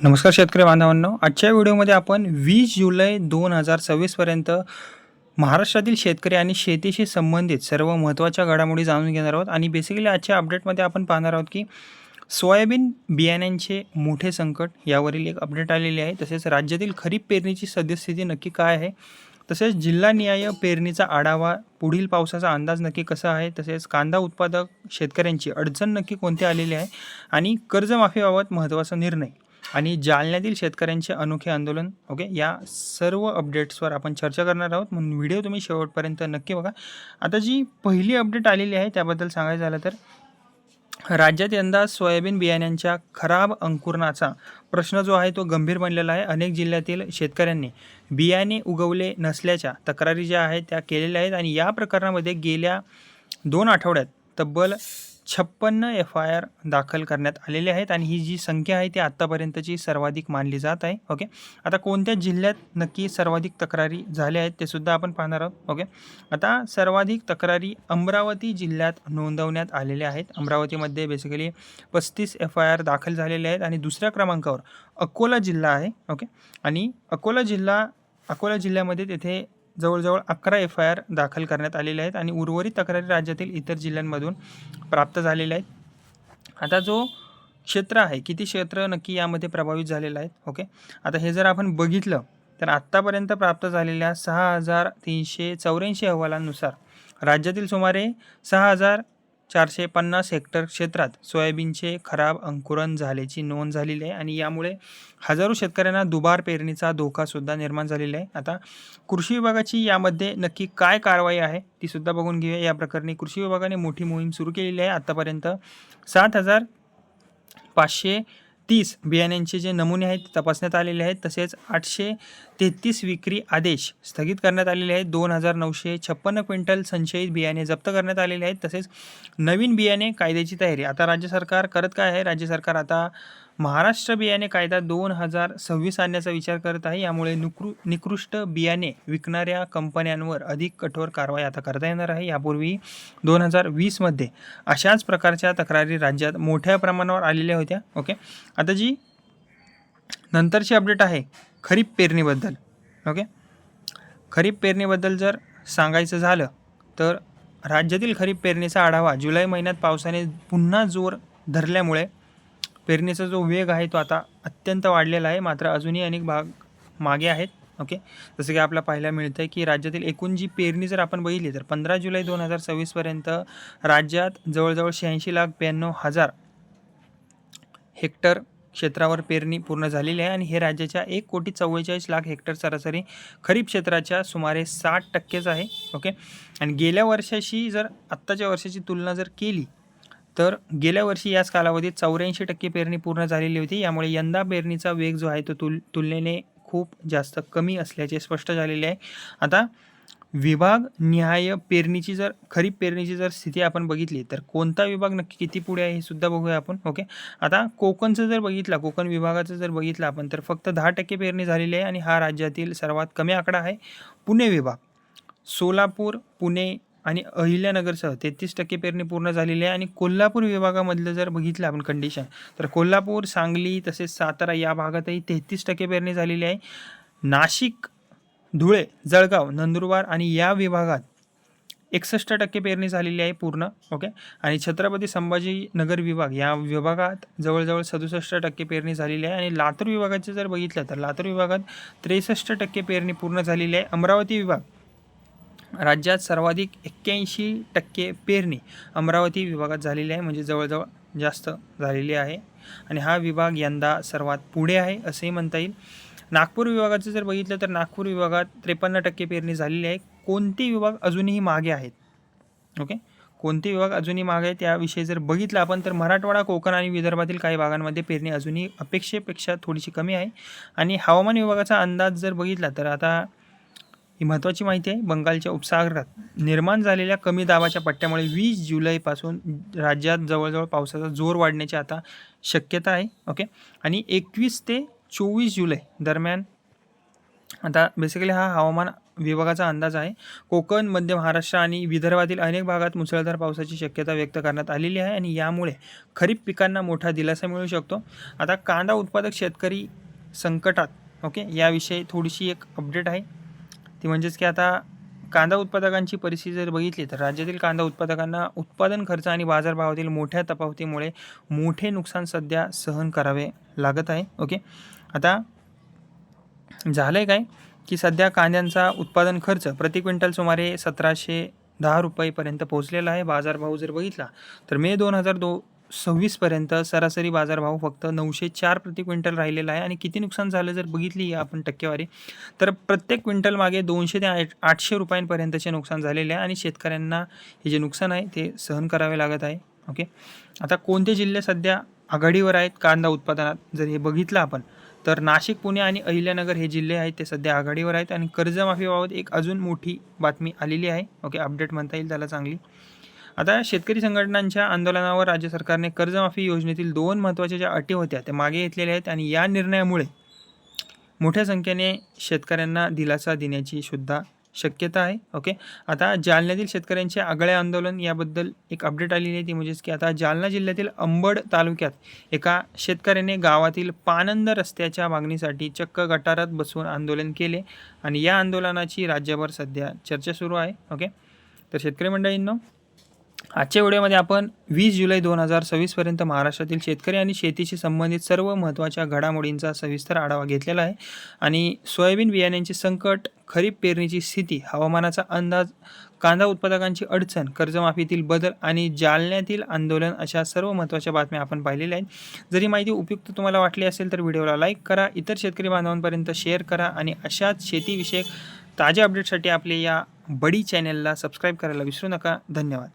नमस्कार शेतकरी बांधवांनो, आजच्या व्हिडिओमध्ये आपण 20 जुलै 2026 पर्यंत महाराष्ट्रातील शेतकरी आणि शेतीशी संबंधित सर्व महत्त्वाच्या घडामोडी जाणून घेणार आहोत. आणि बेसिकली आजच्या अपडेटमध्ये आपण पाहणार आहोत की सोयाबीन बियाण्यांचे मोठे संकट यावरील एक अपडेट आलेली आहे. तसेच राज्यातील खरीप पेरणीची सद्यस्थिती नक्की काय आहे, तसेच जिल्हानिहाय पेरणीचा आढावा, पुढील पावसाचा अंदाज नक्की कसा आहे, तसेच कांदा उत्पादक शेतकऱ्यांची अडचण नक्की कोणती आलेली आहे, आणि कर्जमाफीबाबत महत्त्वाचा निर्णय, आणि जालन्यातील शेतकऱ्यांचे अनोखे आंदोलन. ओके, या सर्व अपडेट्सवर आपण चर्चा करणार आहोत, म्हणून व्हिडिओ तुम्ही शेवटपर्यंत नक्की बघा. आता जी पहिली अपडेट आलेली आहे त्याबद्दल सांगायचं झालं तर राज्यात यंदा सोयाबीन बियाण्यांच्या खराब अंकुरणाचा प्रश्न जो आहे तो गंभीर बनलेला आहे. अनेक जिल्ह्यातील शेतकऱ्यांनी बियाणे उगवले नसल्याच्या तक्रारी ज्या आहेत त्या केलेल्या आहेत, आणि या प्रकरणामध्ये गेल्या 2 आठवड्यात तब्बल 56 FIR दाखल करण्यात आलेले आहेत, आणि ही जी संख्या आहे ती आत्तापर्यंतची सर्वाधिक मानली जात आहे. ओके, आता कोणत्या जिल्ह्यात नक्की सर्वाधिक तक्रारी झाल्या आहेत ते सुद्धा आपण पाहणार आहोत. ओके, आता सर्वाधिक तक्रारी अमरावती जिल्ह्यात नोंदवण्यात आलेल्या आहेत. अमरावतीमध्ये बेसिकली 35 FIR दाखल झालेले आहेत, आणि दुसऱ्या क्रमांकावर अकोला जिल्हा आहे. ओके, आणि अकोला जिल्ह्यामध्ये तेथे जवळजवळ 11 FIR दाखल करण्यात आलेले आहेत, आणि उर्वरित तक्रारी राज्यातील इतर जिल्ह्यांमधून प्राप्त झालेल्या आहेत. आता जो क्षेत्र आहे, किती क्षेत्र नक्की यामध्ये प्रभावित झालेलं आहे. ओके, आता हे जर आपण बघितलं तर आत्तापर्यंत प्राप्त झालेल्या 6384 अहवालांनुसार राज्यातील सुमारे 6450 हेक्टर क्षेत्रात सोयाबीनचे खराब अंकुरण झाल्याची नोंद झालेली आहे, आणि यामुळे हजारो शेतकऱ्यांना दुबार पेरणीचा धोकासुद्धा निर्माण झालेला आहे. आता कृषी विभागाची यामध्ये नक्की काय कारवाई आहे ती सुद्धा बघून घेऊया. या प्रकरणी कृषी विभागाने मोठी मोहीम सुरू केलेली आहे. आत्तापर्यंत 7530 बियाण्यांचे जे नमुने आहेत ते तपासण्यात आलेले आहेत. तसेच 833 विक्री आदेश स्थगित करण्यात आलेले आहेत. 2956 क्विंटल संचयित बियाणे जप्त करण्यात आलेले आहेत. तसेच नवीन बियाणे कायद्याची तयारी. आता राज्य सरकार करत काय आहे, राज्य सरकार आता महाराष्ट्र बियाणे कायदा 2026 आणण्याचा विचार करत आहे. यामुळे निकृष्ट बियाणे विकणाऱ्या कंपन्यांवर अधिक कठोर कारवाई आता करता येणार आहे. यापूर्वी 2020मध्ये अशाच प्रकारच्या तक्रारी राज्यात मोठ्या प्रमाणावर आलेल्या होत्या. ओके, आता जी नंतरची अपडेट आहे खरीप पेरणीबद्दल. ओके, खरीप पेरणीबद्दल जर सांगायचं झालं तर राज्यातील खरीप पेरणीचा आढावा. जुलै महिन्यात पावसाने पुन्हा जोर धरल्यामुळे पेरणीचा जो वेग आहे तो आता अत्यंत वाढलेला आहे, मात्र अजूनही अनेक भाग मागे आहेत. ओके, जसं की आपल्याला पाहायला मिळतं आहे की राज्यातील एकूण जी पेरणी जर आपण बघितली तर 15 जुलै 2026 पर्यंत राज्यात जवळजवळ 86,92,000 हेक्टर क्षेत्रावर पेरणी पूर्ण झालेली आहे, आणि हे राज्याच्या 1,44,00,000 हेक्टर सरासरी खरीप क्षेत्राच्या सुमारे 60% आहे. ओके, आणि गेल्या वर्षाशी जर आत्ताच्या वर्षाची तुलना जर केली तर गेल्या वर्षी याच कालावधीत 84% पेरणी पूर्ण झालेली होती. यामुळे यंदा पेरणीचा वेग जो आहे तो तुलनेने खूप जास्त कमी असल्याचे स्पष्ट झालेले आहे. आता विभाग निहाय पेरणीची जर खरीप पेरणीची जर स्थिती आपण बघितली तर कोणता विभाग नक्की किती पुढे आहे हे सुद्धा बघूया आपण. ओके, आता कोकणचं जर बघितलं, कोकण विभागाचं जर बघितलं आपण तर फक्त 10% पेरणी झालेली आहे, आणि हा राज्यातील सर्वात कमी आकडा आहे. पुणे विभाग, सोलापूर, पुणे आणि अहिल्यानगरसह 33% पेरणी पूर्ण झालेली आहे. आणि कोल्हापूर विभागामधलं जर बघितलं आपण कंडिशन तर कोल्हापूर, सांगली तसेच सातारा या भागातही 33% पेरणी झालेली आहे. नाशिक, धुळे, जळगाव, नंदुरबार आणि या विभागात 61% पेरणी झालेली आहे पूर्ण. ओके, आणि छत्रपती संभाजीनगर विभाग या विभागात जवळजवळ 67% पेरणी झालेली आहे. आणि लातूर विभागाचे जर बघितलं तर लातूर विभागात 63% पेरणी पूर्ण झालेली आहे. अमरावती विभाग, राज्यात सर्वाधिक 81% पेरणी अमरावती विभागात झालेली आहे, म्हणजे जवळजवळ जास्त झालेली आहे, आणि हा विभाग यंदा सर्वात पुढे आहे असेही म्हणता येईल. नागपूर विभागाचं जर बघितलं तर नागपूर विभागात 53% पेरणी झालेली आहे. कोणते विभाग अजूनही मागे आहेत? ओके, कोणते विभाग अजूनही मागे आहेत याविषयी जर बघितलं आपण तर मराठवाडा, कोकण आणि विदर्भातील काही भागांमध्ये पेरणी अजूनही अपेक्षेपेक्षा थोडीशी कमी आहे. आणि हवामान विभागाचा अंदाज जर बघितला तर आता ही महत्त्वाची माहिती आहे, बंगालच्या उपसागरात निर्माण झालेल्या कमी दाबाच्या पट्ट्यामुळे 20 जुलैपासून राज्यात जवळजवळ पावसाचा जोर वाढण्याची आता शक्यता आहे. ओके, आणि 21 ते 24 जुलै दरम्यान आता बेसिकली हा हवामान विभागाचा अंदाज आहे. कोकण, मध्य महाराष्ट्र आणि विदर्भातील अनेक भागात मुसळधार पावसाची शक्यता व्यक्त करण्यात आलेली आहे आणि यामुळे खरीप पिकांना मोठा दिलासा मिळू शकतो. आता कांदा उत्पादक शेतकरी संकटात, ओके, याविषयी थोडीशी एक अपडेट आहे ती म्हणजेच की आता कांदा उत्पादकांची परिस्थिती जर बघितली तर राज्यातील कांदा उत्पादकांना उत्पादन खर्च आणि बाजारभावातील मोठ्या तफावतीमुळे मोठे नुकसान सध्या सहन करावे लागत आहे. ओके, आता झालं आहे काय की सध्या कांद्यांचा उत्पादन खर्च प्रति क्विंटल सुमारे 1710 रुपयेपर्यंत पोहोचलेला आहे. बाजारभाव जर बघितला तर मे 2026 पर्यंत सरासरी बाजारभाव फक्त 904 प्रति क्विंटल राहिलेला आहे. आणि किती नुकसान झालं जर बघितली आपण टक्केवारी तर प्रत्येक क्विंटल मागे 200 ते 800 रुपयांपर्यंतचे नुकसान झालेले आहे आणि शेतकऱ्यांना हे जे नुकसान आहे ते सहन करावे लागत आहे. ओके, आता कोणते जिल्हे सध्या आघाडीवर आहेत कांदा उत्पादनात जर हे बघितलं आपण तर नाशिक, पुणे आणि अहिल्यानगर हे जिल्हे आहेत ते सध्या आघाडीवर आहेत. आणि कर्जमाफीबाबत एक अजून मोठी बातमी आलेली आहे. ओके, अपडेट म्हणता येईल त्याला चांगली. आता शेतकरी संघटनांच्या आंदोलनावर राज्य सरकारने कर्जमाफी योजनेतील 2 महत्त्वाच्या ज्या अटी होत्या त्या मागे घेतलेल्या आहेत आणि या निर्णयामुळे मोठ्या संख्येने शेतकऱ्यांना दिलासा देण्याची सुद्धा शक्यता आहे. ओके, आता जालन्यातील शेतकऱ्यांचे आगळे आंदोलन याबद्दल एक अपडेट आलेली आहे ती म्हणजेच की आता जालना जिल्ह्यातील अंबड तालुक्यात एका शेतकऱ्याने गावातील पानंद रस्त्याच्या मागणीसाठी चक्क गटारात बसवून आंदोलन केले आणि या आंदोलनाची राज्यभर सध्या चर्चा सुरू आहे. ओके, तर शेतकरी मंडळींनो, आजच्या व्हिडिओमध्ये आपण 20 जुलै 2026 पर्यंत महाराष्ट्रातील शेतकरी आणि शेतीशी संबंधित सर्व महत्त्वाच्या घडामोडींचा सविस्तर आढावा घेतलेला आहे. आणि सोयाबीन बियाण्यांचे संकट, खरीप पेरणीची स्थिती, हवामानाचा अंदाज, कांदा उत्पादकांची अडचण, कर्जमाफीतील बदल आणि जालन्यातील आंदोलन अशा सर्व महत्त्वाच्या बातम्या आपण पाहिलेल्या आहेत. जरी माहिती उपयुक्त तुम्हाला वाटली असेल तर व्हिडिओला लाईक करा, इतर शेतकरी बांधवांपर्यंत शेअर करा आणि अशाच शेतीविषयक ताज्या अपडेटसाठी आपले या बडी चॅनलला सबस्क्राईब करायला विसरू नका. धन्यवाद.